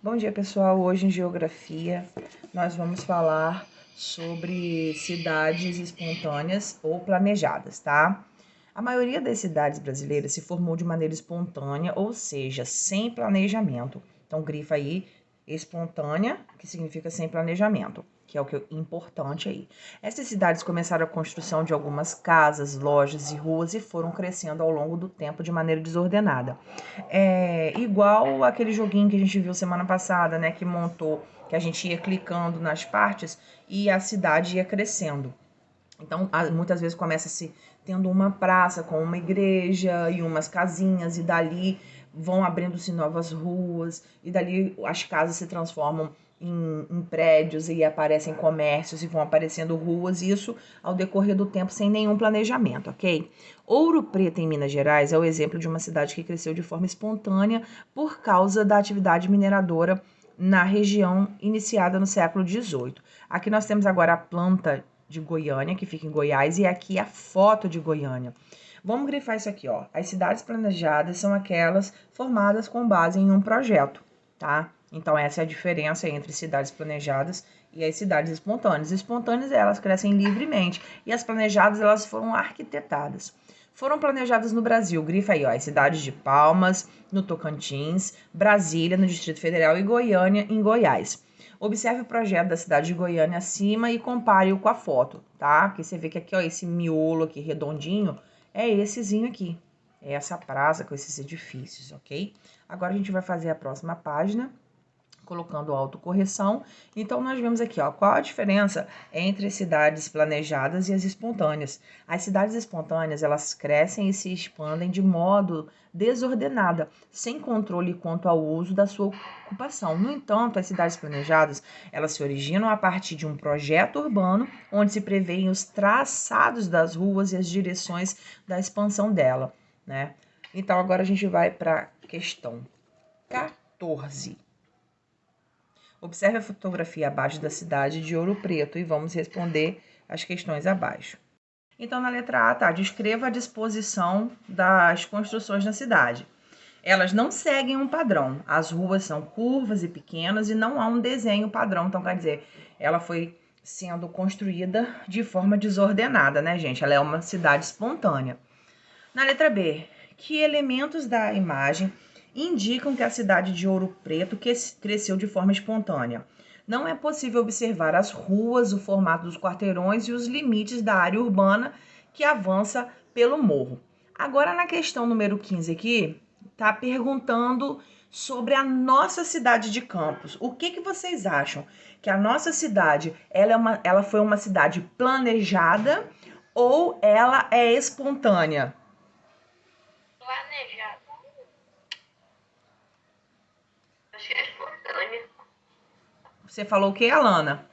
Bom dia, pessoal. Hoje em Geografia nós vamos falar sobre cidades espontâneas ou planejadas, tá? A maioria das cidades brasileiras se formou de maneira espontânea, ou seja, sem planejamento. Então, grifa aí espontânea, que significa sem planejamento, que é o que é importante aí. Essas cidades começaram a construção de algumas casas, lojas e ruas e foram crescendo ao longo do tempo de maneira desordenada. É igual aquele joguinho que a gente viu semana passada, né? Que montou, que a gente ia clicando nas partes e a cidade ia crescendo. Então, muitas vezes começa-se tendo uma praça com uma igreja e umas casinhas, e dali vão abrindo-se novas ruas, e dali as casas se transformam em prédios e aparecem comércios e vão aparecendo ruas, isso ao decorrer do tempo sem nenhum planejamento, ok? Ouro Preto, em Minas Gerais, é o exemplo de uma cidade que cresceu de forma espontânea por causa da atividade mineradora na região iniciada no século XVIII. Aqui nós temos agora a planta de Goiânia, que fica em Goiás, e aqui a foto de Goiânia. Vamos grifar isso aqui, ó. As cidades planejadas são aquelas formadas com base em um projeto, tá? Então, essa é a diferença entre cidades planejadas e as cidades espontâneas. Espontâneas, elas crescem livremente, e as planejadas, elas foram arquitetadas. Foram planejadas no Brasil, grifa aí, ó, as cidades de Palmas, no Tocantins, Brasília, no Distrito Federal, e Goiânia, em Goiás. Observe o projeto da cidade de Goiânia acima e compare-o com a foto, tá? Porque você vê que aqui, ó, esse miolo aqui redondinho é essezinho aqui. É essa praça com esses edifícios, ok? Agora a gente vai fazer a próxima página, colocando autocorreção. Então, nós vemos aqui, ó, qual a diferença entre as cidades planejadas e as espontâneas. As cidades espontâneas, elas crescem e se expandem de modo desordenada, sem controle quanto ao uso da sua ocupação. No entanto, as cidades planejadas, elas se originam a partir de um projeto urbano, onde se prevêem os traçados das ruas e as direções da expansão dela, né? Então, agora a gente vai para a questão 14. Observe a fotografia abaixo da cidade de Ouro Preto e vamos responder as questões abaixo. Então, na letra A, tá, descreva a disposição das construções na cidade. Elas não seguem um padrão. As ruas são curvas e pequenas e não há um desenho padrão. Então, quer dizer, ela foi sendo construída de forma desordenada, né, gente? Ela é uma cidade espontânea. Na letra B, que elementos da imagem indicam que a cidade de Ouro Preto cresceu de forma espontânea? Não é possível observar as ruas, o formato dos quarteirões e os limites da área urbana que avança pelo morro. Agora, na questão número 15 aqui, está perguntando sobre a nossa cidade de Campos. O que vocês acham? Que a nossa cidade, ela foi uma cidade planejada ou ela é espontânea? Planejado. Acho que é espontâneo. Você falou o que, Alana?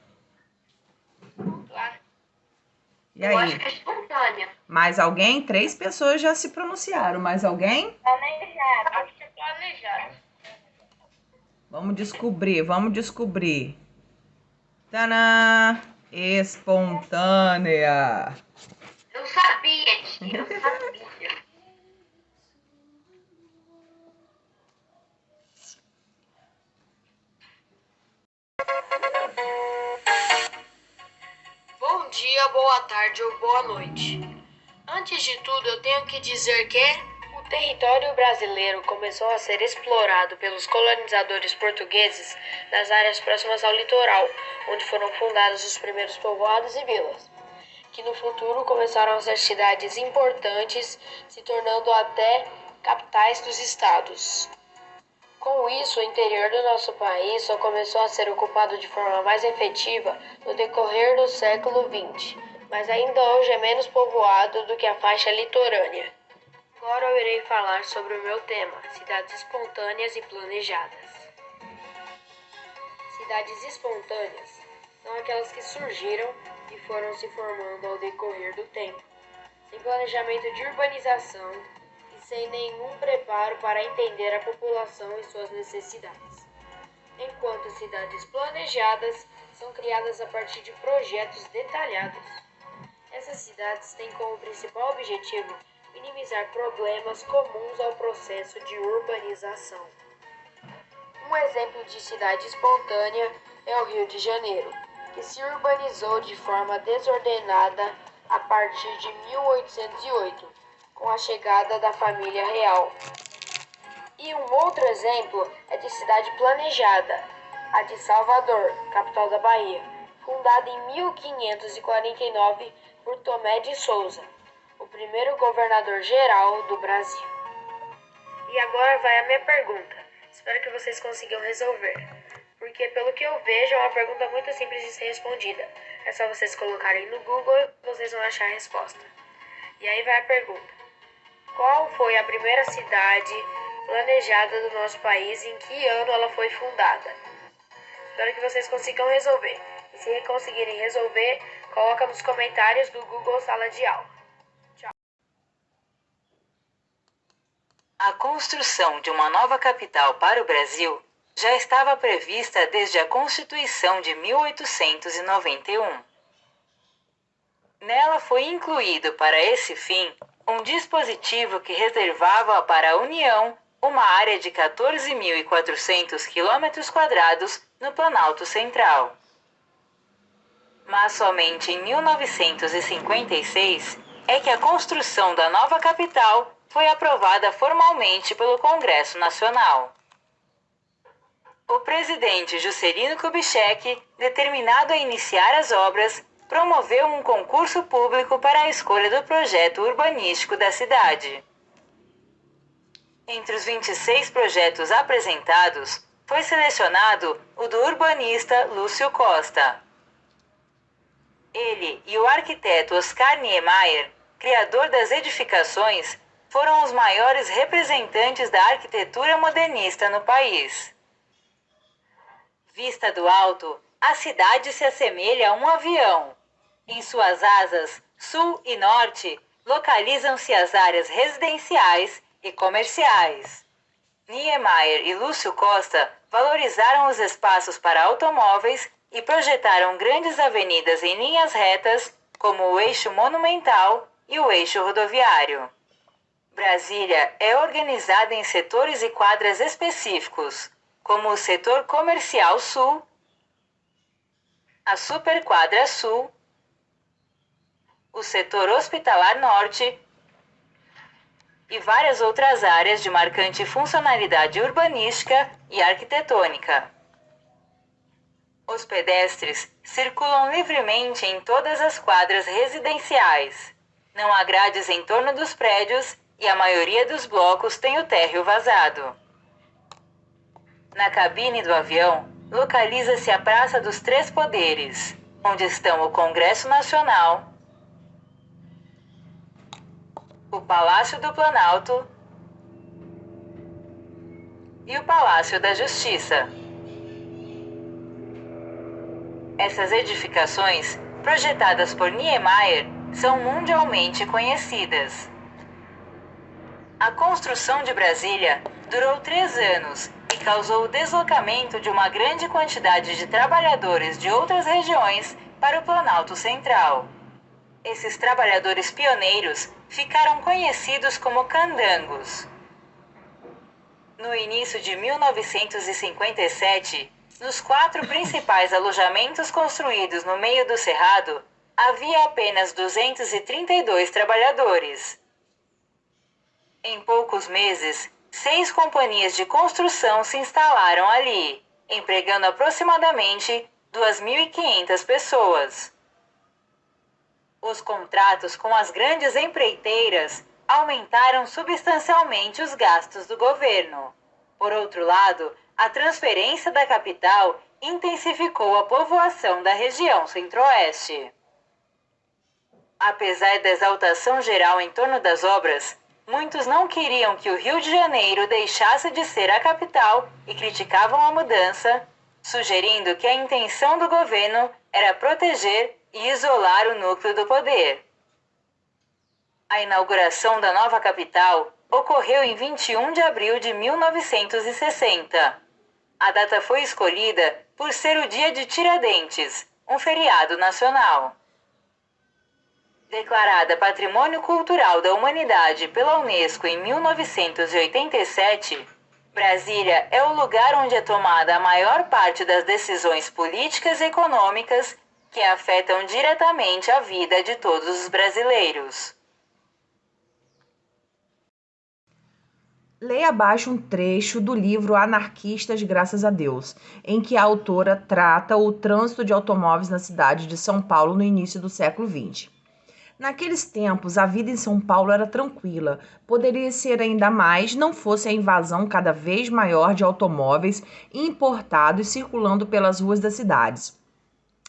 E Eu acho aí? que é espontâneo. Mais alguém? 3 pessoas já se pronunciaram. Mais alguém? Planejado. Acho que é planejado. Vamos descobrir, vamos descobrir. Tadã! Espontânea. Eu sabia, tia. Eu sabia. Bom dia, boa tarde ou boa noite. Antes de tudo, eu tenho que dizer que o território brasileiro começou a ser explorado pelos colonizadores portugueses nas áreas próximas ao litoral, onde foram fundados os primeiros povoados e vilas, que no futuro começaram a ser cidades importantes, se tornando até capitais dos estados. Com isso, o interior do nosso país só começou a ser ocupado de forma mais efetiva no decorrer do século XX, mas ainda hoje é menos povoado do que a faixa litorânea. Agora eu irei falar sobre o meu tema, cidades espontâneas e planejadas. Cidades espontâneas são aquelas que surgiram e foram se formando ao decorrer do tempo, sem planejamento de urbanização e sem nenhum preparo para entender a população e suas necessidades. Enquanto cidades planejadas são criadas a partir de projetos detalhados. Essas cidades têm como principal objetivo minimizar problemas comuns ao processo de urbanização. Um exemplo de cidade espontânea é o Rio de Janeiro, que se urbanizou de forma desordenada a partir de 1808, com a chegada da família real. E um outro exemplo é de cidade planejada, a de Salvador, capital da Bahia, fundada em 1549 por Tomé de Souza, o primeiro governador-geral do Brasil. E agora vai a minha pergunta. Espero que vocês consigam resolver, porque pelo que eu vejo é uma pergunta muito simples de ser respondida. É só vocês colocarem no Google e vocês vão achar a resposta. E aí vai a pergunta. Qual foi a primeira cidade planejada do nosso país e em que ano ela foi fundada? Espero que vocês consigam resolver. E se conseguirem resolver, coloca nos comentários do Google Sala de Aula. Tchau. A construção de uma nova capital para o Brasil já estava prevista desde a Constituição de 1891. Nela foi incluído para esse fim um dispositivo que reservava para a União uma área de 14.400 km² no Planalto Central. Mas somente em 1956 é que a construção da nova capital foi aprovada formalmente pelo Congresso Nacional. O presidente Juscelino Kubitschek, determinado a iniciar as obras, promoveu um concurso público para a escolha do projeto urbanístico da cidade. Entre os 26 projetos apresentados, foi selecionado o do urbanista Lúcio Costa. Ele e o arquiteto Oscar Niemeyer, criador das edificações, foram os maiores representantes da arquitetura modernista no país. Vista do alto, a cidade se assemelha a um avião. Em suas asas, sul e norte, localizam-se as áreas residenciais e comerciais. Niemeyer e Lúcio Costa valorizaram os espaços para automóveis e projetaram grandes avenidas em linhas retas, como o eixo monumental e o eixo rodoviário. Brasília é organizada em setores e quadras específicos, como o setor comercial sul, a superquadra sul, o setor hospitalar norte e várias outras áreas de marcante funcionalidade urbanística e arquitetônica. Os pedestres circulam livremente em todas as quadras residenciais. Não há grades em torno dos prédios e a maioria dos blocos tem o térreo vazado. Na cabine do avião, localiza-se a Praça dos Três Poderes, onde estão o Congresso Nacional, o Palácio do Planalto e o Palácio da Justiça. Essas edificações, projetadas por Niemeyer, são mundialmente conhecidas. A construção de Brasília durou 3 anos e causou o deslocamento de uma grande quantidade de trabalhadores de outras regiões para o Planalto Central. Esses trabalhadores pioneiros ficaram conhecidos como candangos. No início de 1957, nos 4 principais alojamentos construídos no meio do cerrado, havia apenas 232 trabalhadores. Em poucos meses, 6 companhias de construção se instalaram ali, empregando aproximadamente 2.500 pessoas. Os contratos com as grandes empreiteiras aumentaram substancialmente os gastos do governo. Por outro lado, a transferência da capital intensificou a povoação da região centro-oeste. Apesar da exaltação geral em torno das obras, muitos não queriam que o Rio de Janeiro deixasse de ser a capital e criticavam a mudança, sugerindo que a intenção do governo era proteger e isolar o núcleo do poder. A inauguração da nova capital ocorreu em 21 de abril de 1960. A data foi escolhida por ser o Dia de Tiradentes, um feriado nacional. Declarada Patrimônio Cultural da Humanidade pela Unesco em 1987, Brasília é o lugar onde é tomada a maior parte das decisões políticas e econômicas que afetam diretamente a vida de todos os brasileiros. Leia abaixo um trecho do livro Anarquistas, Graças a Deus, em que a autora trata o trânsito de automóveis na cidade de São Paulo no início do século XX. Naqueles tempos, a vida em São Paulo era tranquila. Poderia ser ainda mais, não fosse a invasão cada vez maior de automóveis importados circulando pelas ruas das cidades.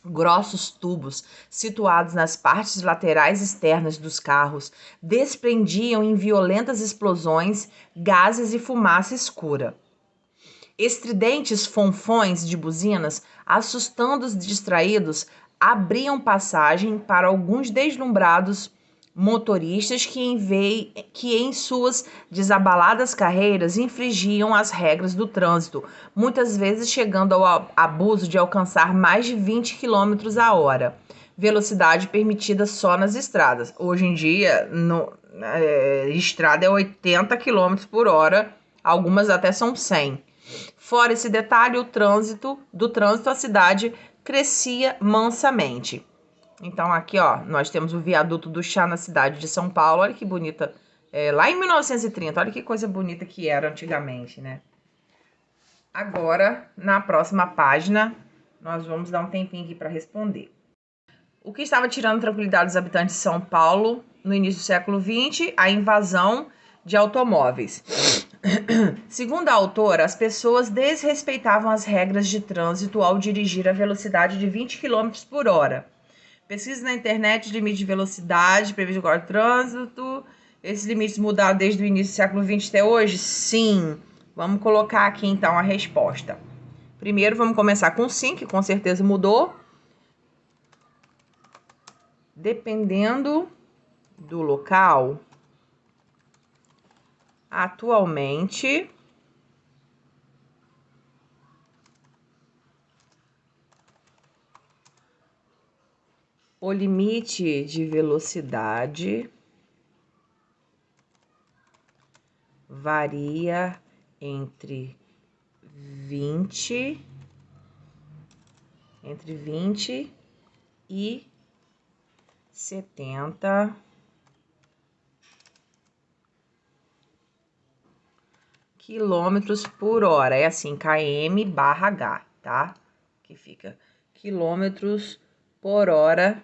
Grossos tubos, situados nas partes laterais externas dos carros, desprendiam em violentas explosões gases e fumaça escura. Estridentes fonfões de buzinas, assustando os distraídos, abriam passagem para alguns deslumbrados motoristas que em suas desabaladas carreiras infringiam as regras do trânsito, muitas vezes chegando ao abuso de alcançar mais de 20 km a hora, velocidade permitida só nas estradas. Hoje em dia, estrada é 80 km por hora, algumas até são 100. Fora esse detalhe, do trânsito, a cidade crescia mansamente. Então, aqui, ó, nós temos o viaduto do chá na cidade de São Paulo. Olha que bonita. Lá em 1930, olha que coisa bonita que era antigamente, né? Agora, na próxima página, nós vamos dar um tempinho aqui para responder. O que estava tirando a tranquilidade dos habitantes de São Paulo no início do século XX? A invasão de automóveis. Segundo a autora, as pessoas desrespeitavam as regras de trânsito ao dirigir a velocidade de 20 km por hora. Pesquisa na internet, limite de velocidade previsto agora no trânsito. Esses limites mudaram desde o início do século XX até hoje? Sim. Vamos colocar aqui então a resposta. Primeiro vamos começar com sim, que com certeza mudou. Dependendo do local, atualmente o limite de velocidade varia entre 20 e 70 quilômetros por hora. É assim, km/h, tá? Que fica quilômetros por hora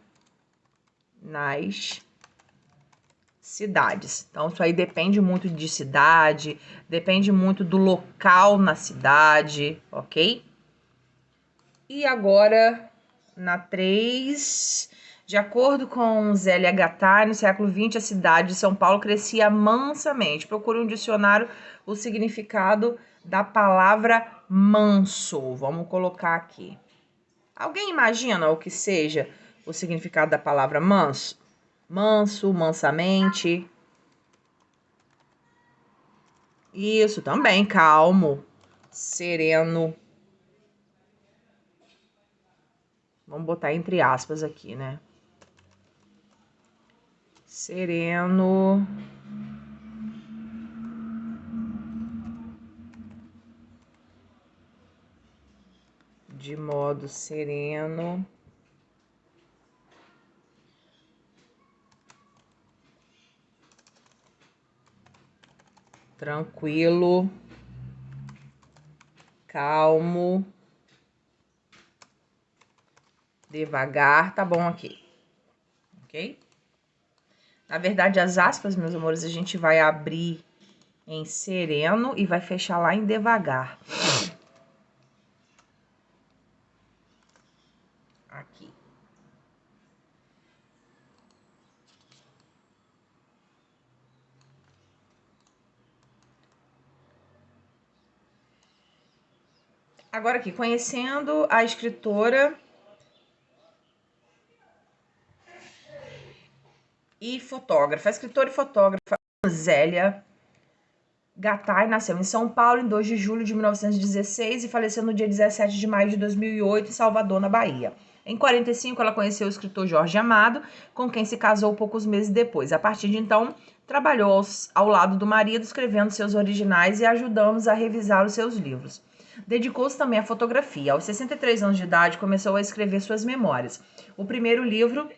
nas cidades. Então, isso aí depende muito de cidade, depende muito do local na cidade, ok? E agora, na 3, de acordo com Zélia Gattai, no século XX, a cidade de São Paulo crescia mansamente. Procure um dicionário o significado da palavra manso. Vamos colocar aqui. Alguém imagina o que seja o significado da palavra manso? Manso, mansamente. Isso também, calmo, sereno. Vamos botar entre aspas aqui, né? Sereno. De modo sereno. Tranquilo. Calmo. Devagar, tá bom aqui. Ok? Na verdade, as aspas, meus amores, a gente vai abrir em sereno e vai fechar lá em devagar. Aqui. Agora aqui, conhecendo a escritora e fotógrafa. A escritora e fotógrafa Zélia Gattai nasceu em São Paulo em 2 de julho de 1916 e faleceu no dia 17 de maio de 2008 em Salvador, na Bahia. Em 45, ela conheceu o escritor Jorge Amado, com quem se casou poucos meses depois. A partir de então, trabalhou ao lado do marido, escrevendo seus originais e ajudando-os a revisar os seus livros. Dedicou-se também à fotografia. Aos 63 anos de idade, começou a escrever suas memórias. O primeiro livro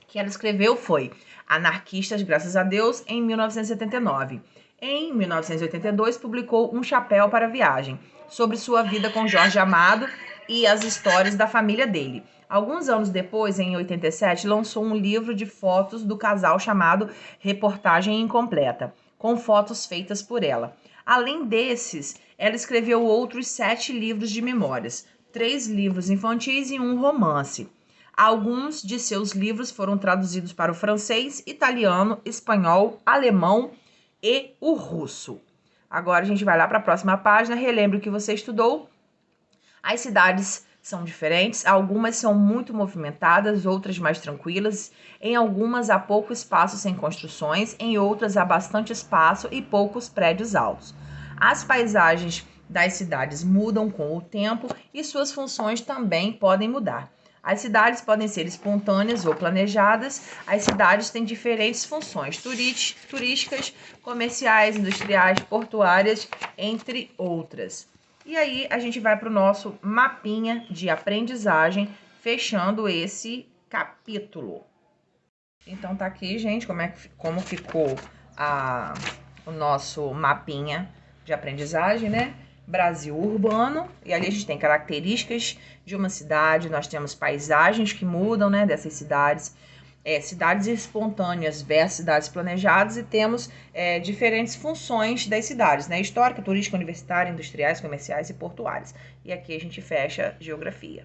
que ela escreveu foi Anarquistas, Graças a Deus, em 1979. Em 1982, publicou Um Chapéu para a Viagem, sobre sua vida com Jorge Amado e as histórias da família dele. Alguns anos depois, em 87, lançou um livro de fotos do casal chamado Reportagem Incompleta, com fotos feitas por ela. Além desses, ela escreveu outros 7 livros de memórias, 3 livros infantis e um romance. Alguns de seus livros foram traduzidos para o francês, italiano, espanhol, alemão e o russo. Agora a gente vai lá para a próxima página. Relembre o que você estudou. As cidades são diferentes, algumas são muito movimentadas, outras mais tranquilas. Em algumas há pouco espaço sem construções, em outras há bastante espaço e poucos prédios altos. As paisagens das cidades mudam com o tempo e suas funções também podem mudar. As cidades podem ser espontâneas ou planejadas. As cidades têm diferentes funções turísticas, comerciais, industriais, portuárias, entre outras. E aí a gente vai para o nosso mapinha de aprendizagem, fechando esse capítulo. Então tá aqui, gente, como ficou o nosso mapinha de aprendizagem, né? Brasil urbano, e ali a gente tem características de uma cidade, nós temos paisagens que mudam, né, dessas cidades, cidades espontâneas versus cidades planejadas, e temos diferentes funções das cidades, né, histórica, turística, universitária, industriais, comerciais e portuárias. E aqui a gente fecha geografia.